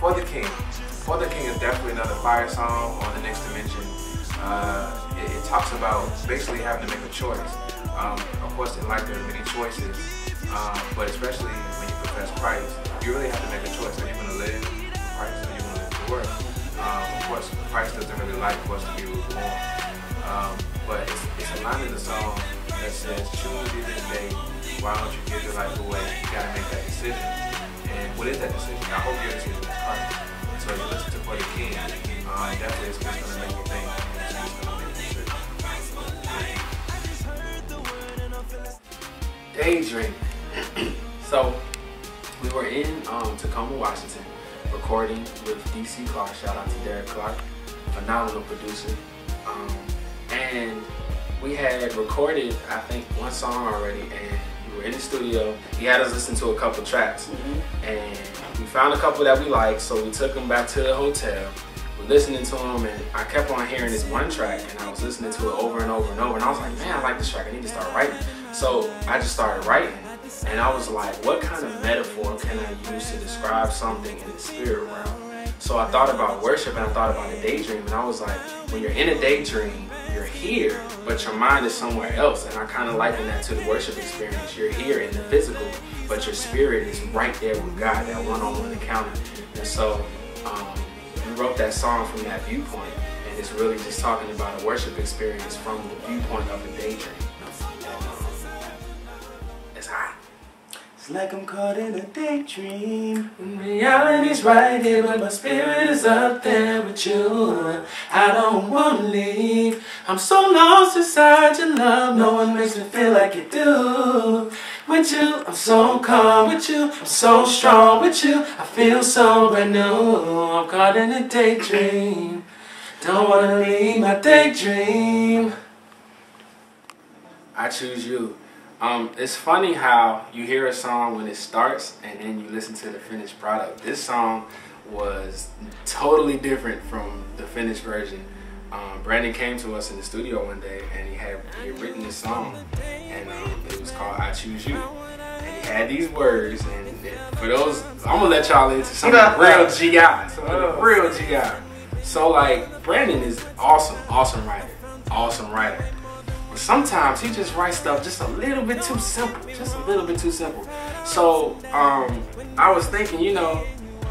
For the King. For the King is definitely another fire song on the Next Dimension. It talks about basically having to make a choice. Of course, in life there are many choices, but especially when you profess Christ, you really have to make a choice. Are you going to live for Christ or are you going to live for the world? Of course, Christ doesn't really like for us to be lukewarm. But it's a line in the song that says, choose thee this day, why don't you give your life away? You got to make that decision. And what is that decision? I hope your decision is Christ. So you listen to For the King, definitely it's going to make you think. It's going to make you sure. Daydreamin. So we were in Tacoma, Washington, recording with DC Clark. Shout out to Derek Clark, phenomenal producer. And we had recorded, I think, one song already, and we were in the studio. He had us listen to a couple tracks, and we found a couple that we liked, so we took them back to the hotel. We're listening to them, and I kept on hearing this one track, and I was listening to it over and over and over, and I was like, man, I like this track, I need to start writing. So I just started writing, and I was like, what kind of metaphor can I use to describe something in the spirit realm? So I thought about worship, and I thought about a daydream, and I was like, when you're in a daydream, you're here, but your mind is somewhere else, and I kind of liken that to the worship experience. You're here in the physical, but your spirit is right there with God, that one-on-one encounter. And so we wrote that song from that viewpoint, and it's really just talking about a worship experience from the viewpoint of a daydream. It's hot. It's like I'm caught in a daydream. When reality's right here, but my spirit is up there with you. I don't wanna leave. I'm so lost inside your love. No one makes me feel like you do. With you, I'm so calm. With you, I'm so strong. With you, I feel so brand new. I'm caught in a daydream. Don't wanna leave my daydream. I choose you. It's funny how you hear a song when it starts and then you listen to the finished product. This song was totally different from the finished version. Brandon came to us in the studio one day and he had written this song, and it was called I Choose You. And he had these words, and for those, I'm gonna let y'all into some of the real GI. Some of the real GI. So like, Brandon is awesome writer. But sometimes he just writes stuff just a little bit too simple, So I was thinking, you know,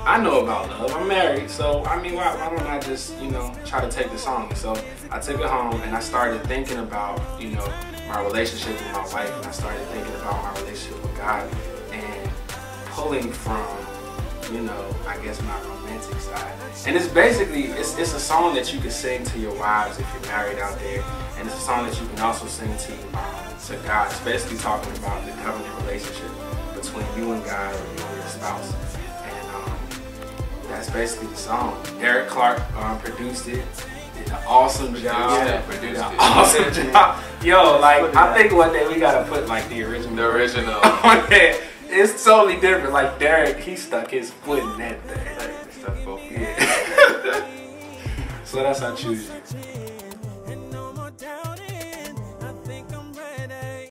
I know about love. I'm married, so I mean, why don't I just, you know, try to take the song? So I took it home and I started thinking about, you know, my relationship with my wife, and I started thinking about my relationship with God, and pulling from, you know, I guess my romantic side. And it's basically, it's a song that you can sing to your wives if you're married out there, and it's a song that you can also sing to God. It's basically talking about the covenant relationship between you and God, or you and your spouse. That's basically the song. Derek Clark produced it. Did an awesome job. Yeah, produced it. Awesome job. Yo, like, I think one day we gotta put like the original. The original. On there. It's totally different. Like Derek, he stuck his foot in that thing. Like, stuff both. Yeah. So that's how I choose you.